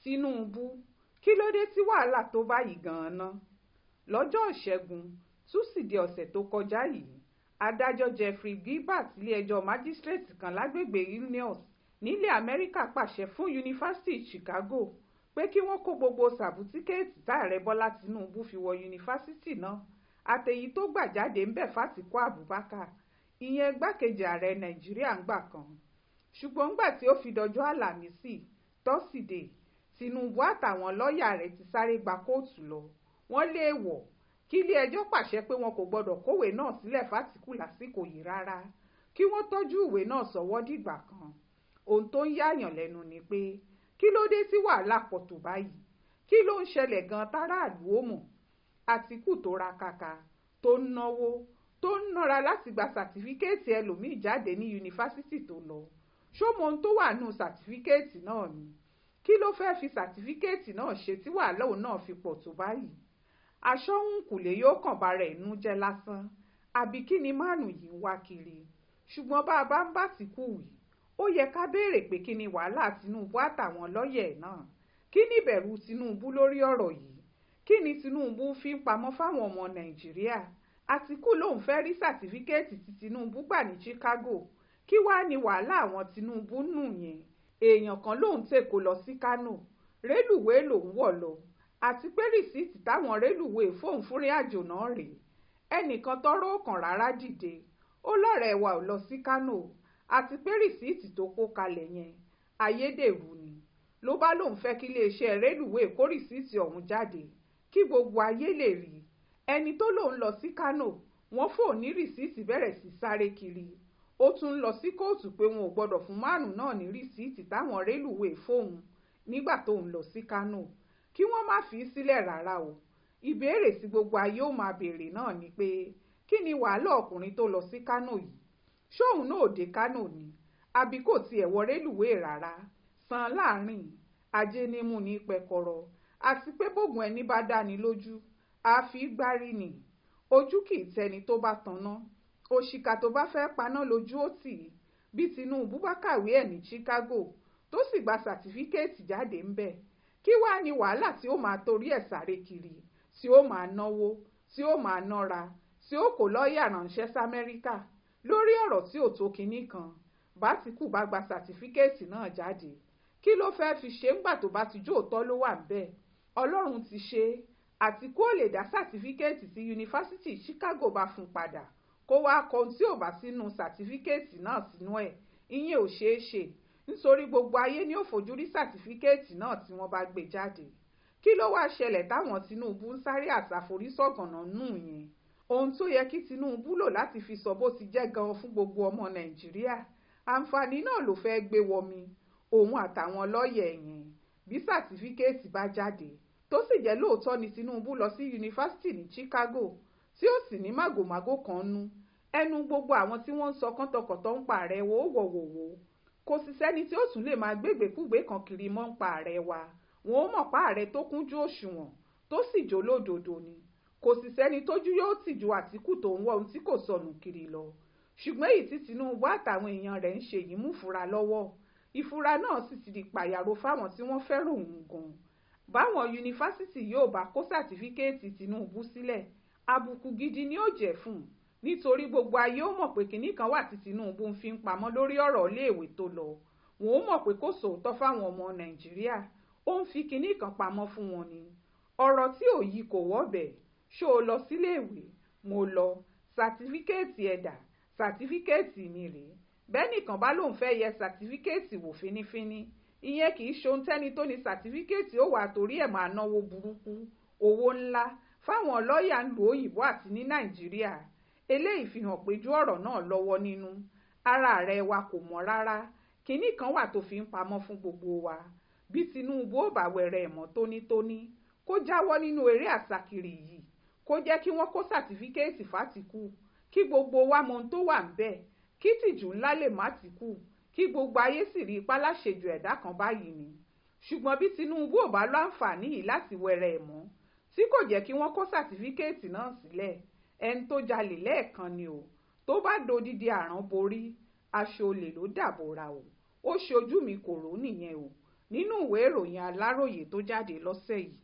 Tinubu, kí ló dé tí wàhálà tó báyìí gan-an? Lọ́jọ́ Ìṣẹ́gun túsìdeè ọ̀sẹ̀ tó kọjá yìí, adájọ́ Jeffrey Gilbert ilé-ẹjọ́ májísírèètì kan lágbègbè Illinois nílẹ̀ Amẹ́ríkà pàṣẹ fún yunifásítì Chicago pé kí wọ́n kó gbogbo sàbútíkẹ́ẹ̀tì táàrẹ Bọ́lá Tinubu fi wọ yunifásítì náà àtèyí tó gbà jáde ńbẹ̀ f'Àtíkù Abubakar, ìyẹn igbákejì ààrẹ Nàìjíríà ńgbà kan. Ṣùgbọ́n ńgbà tí ó fi dọjọ́ Àlàmísì tọ́sídẹ̀ẹ́, Tinubu àtàwọn lọ́ọ̀yà rẹ̀ ti sáré gba kóòtù lọ. Wọ́n lé wọ̀ kí ilé-ẹjọ́ pàṣẹ pé wọn kò gbọdọ̀ kówé náà sílẹ̀ f'Àtíkù lásìkò yìí rárá, kí wọ́n tọ́jú ìwé náà sọ́wọ́ dìgbà kan. Ohun tó ń yáàyàn lẹ́nu ni pé kí ló dé tí wàhálà pọ̀ tó báyìí? Kí ló ń ṣẹlẹ̀ gan táráàlú ó mọ̀? Àtíkù tó ra kàkà, tó ń náwó, tó ń nára láti gba sàtífíkẹ́ẹ̀tì ẹlòmíì jáde ní yunifásítì tó lọ. Ṣó mọ ohun tó wà nù sàtífíkẹ́ẹ̀tì náà ni? Kí ló fẹ́ fi sàtífíkẹ́ẹ̀tì náà ṣe tí wàhálà òun náà fi pọ̀ tó báyìí? Aṣọ òǹkùlé yóò kàn bara ẹ̀ nú jẹ́ lásán, àbí kí ni máàlù yìí ń wá kiri? Ṣùgbọ́n bá a bá ń bá Àtíkù wí, ó yẹ ká béèrè pé kí ni wàhálà Tinubu àtàwọn lọ́ọ̀yà ẹ̀ náà? Kí ni ìbẹ̀rù Tinubu lórí ọ̀rọ̀ yìí? Kí ni Tinubu fi ń pamọ́ fáwọn ọmọ Nàìjíríà? Àtíkù lòun fẹ́ rí sàtífíkẹ́ẹ̀tì tí Tinubu gbà ní Chicago. Kí wá ní wàhálà àwọn Tinubu nù yẹn? Èèyàn kan lòun tèkó lọ sí Kánò, rélùwéè lòun wọ̀ lọ, àti pé rìsíìtì táwọn rélùwéè fóun fúnrìn àjò náà rèé. Ẹnìkan tọ́rọ̀ kàn rárá dìde, ó lọ́rẹ̀ẹ́ wa ò lọ sí Kánò, àti pé rìsíìtì tó kó kalẹ̀ yẹn ayédèrú ni. Ló bá lòun fẹ́ kí iléeṣẹ́ rélùwéè kó rìsíìtì ọ̀hún jáde kí gbogbo ayé lè rí. Ẹni tó lòun lọ sí Kánò, wọ́n fóun ní rìsíìtì bẹ̀rẹ̀ sí sáré kiri. Ó tún lọ sí kóòtù pé wọn ò gbọdọ̀ fún márùn náà ní rìsíìtì táwọn rélùwéè fóun nígbà tóun lọ sí Kánò, kí wọ́n má fi í sílẹ̀ rárá o. Ìbéèrè tí gbogbo ayé ó máa béèrè náà ni pé kí ni wàhálà ọkùnrin tó lọ sí Kánò yìí? Ṣóun náà ò dé Kánò ni? Àbí kò tiẹ̀ wọ rélùwéè rárá? San láàrin ajé nímú ní pẹkọrọ, àti pé bógun ẹni bá dáni lójú àfi gbárí ni. Ojú kì í tẹni tó bá tanná, òṣìkà tó bá fẹ́ paná lójú ó tì í. Bí Tinubu bá kàwé ẹ̀ ní Chicago tó sì gba sàtífíkẹ́ẹ̀tì jáde ńbẹ̀, kí wá ní wàhálà tí ó máa torí ẹ̀ sáré kiri, tí ó máa náwó, tí ó máa nára, tí ó kó lọ́ọ̀yà ránṣẹ́ s'Amẹ́ríkà lórí ọ̀rọ̀ tí ò tó kinní kan? B'Àtíkù bá gba sàtífíkẹ́ẹ̀tì náà jáde, kí ló fẹ́ fi ṣe ńgbà tó bá ti jó òótọ́ ló wà ńbẹ̀? Ọlọ́run ti ṣe é. Àtíkù ò lè dá sàtífíkẹ́ẹ̀tì tí yunifásítì Chicago bá fún padà kó wá kọ ohun tí ò bá sínú sàtífíkẹ́ẹ̀tì náà sínú ẹ̀. Ìyẹn ò ṣeé ṣe, nítorí gbogbo ayé ni ó fojú rí sàtífíkẹ́ẹ̀tì náà tí wọ́n bá gbé jáde. Kí ló wá ṣẹlẹ̀ táwọn Tinubu ń sáré àṣàforísọ̀gànà nù yẹn? Ohun tó yẹ kí Tinubu lò láti fi sọ bó ti jẹ́ gan fún gbogbo ọmọ Nàìjíríà, àǹfààní náà ló fẹ́ gbé wọmi, òun àtàwọn lọ́ọ̀yà yẹn. Bí sàtífíkẹ́ẹ̀tì bá jáde tó sì jẹ́ lóòótọ́ ni Tinubu lọ sí yunifásítì ní Chicago, tí ó sì ní màgòmágó kan nú, ẹnu gbogbo àwọn tí wọ́n ń sọ kọ́ńtọ̀kọ̀tọ̀ ń pa ààrẹ wo wọ̀wọ̀wọ̀. Kò sì sẹ́ni tí ó tún lè máa gbégbèkúgbé kan kiri mọ́ ń pa ààrẹ wa. Wọn ó mọ̀ pa ààrẹ tó kúnjú òṣùwọ̀n tó sì jó lódodo ni. Kò sì sẹ́ni tójú yóò tì ju Àtíkù tó ń wọ ohun tí kò sọnù kiri lọ. Ṣùgbọ́n èyí tí Tinubu àtàwọn èèyàn rẹ̀ ń ṣe yìí mú fura lọ́wọ́. Ìfura náà sì ti di pàyàrò fáwọn tí wọ́n fẹ́ràn òun gan. Báwọn yunifásítì yóò bá kó sàtífíkẹ́ẹ̀tì Tinubu sílẹ̀, àbùkù gidi ni ó jẹ́ fún un, nítorí gbogbo ayé ó mọ̀ pé kinní kan wà tí Tinubu ń fi ń pamọ́ lórí ọ̀rọ̀ iléèwé tó lọ. Wọn ó mọ̀ pé kò sòótọ́ fáwọn ọmọ Nàìjíríà, ó ń fi kinní kan pamọ́ fún wọn ni. Ọ̀rọ̀ tí ò yí kò wọ́bẹ̀. Ṣó o lọ síléèwé? Mo lọ. Sàtífíkẹ́ẹ̀tì ẹ̀dà, sàtífíkẹ́ẹ̀tì mi rèé. Bẹ́nìkan bá lóun fẹ́ yẹ sàtífíkẹ́ẹ̀tì wò fínífíní, ìyẹn kì í ṣohun tẹ́ni tó ní sàtífíkẹ́ẹ̀tì ó wà torí ẹ̀ máa náwó burúkú, owó ńlá fáwọn lọ́ọ̀yà ń lu òyìnbó àti ní Nàìjíríà. Eléyìí fi hàn pé ju ọ̀rọ̀ náà lọ́wọ́ nínú. Ara rẹ̀ wa kò mọ́ rárá. Kinní kan wà tó fi ń pamọ́ fún gbogbo wa. Bí Tinubu ò bá wẹ̀rẹ̀ ẹ̀mọ́ tónítóní, kó jáwọ́ nínú eré àsakiri yìí, kó jẹ́ kí wọ́n kó sàtífíkẹ́ẹ̀tì f'Àtíkù, kí gbogbo wa mọ ohun tó wà ńbẹ̀, kí tìjú ńlá lè má Àtíkù, kí gbogbo ayé sì rí ipá láṣejù ẹ̀dá kan báyìí ni. Ṣùgbọ́n bí Tinubu ò bá láǹfààní yìí láti wẹ̀rẹ̀ ẹ̀mọ́, tí kò jẹ́ kí wọ́n kó sàtífíkẹ́ẹ̀tì náà sílẹ̀, ẹni tó jalè lẹ́ẹ̀kan ni o. Tó bá dodidi àrán borí, aṣọ olè ló dàbòrà o. Ó ṣojú mi kò rò nìyẹn o. nínú ìwé ìròyìn Aláròyé tó jáde lọ́sẹ̀ yìí.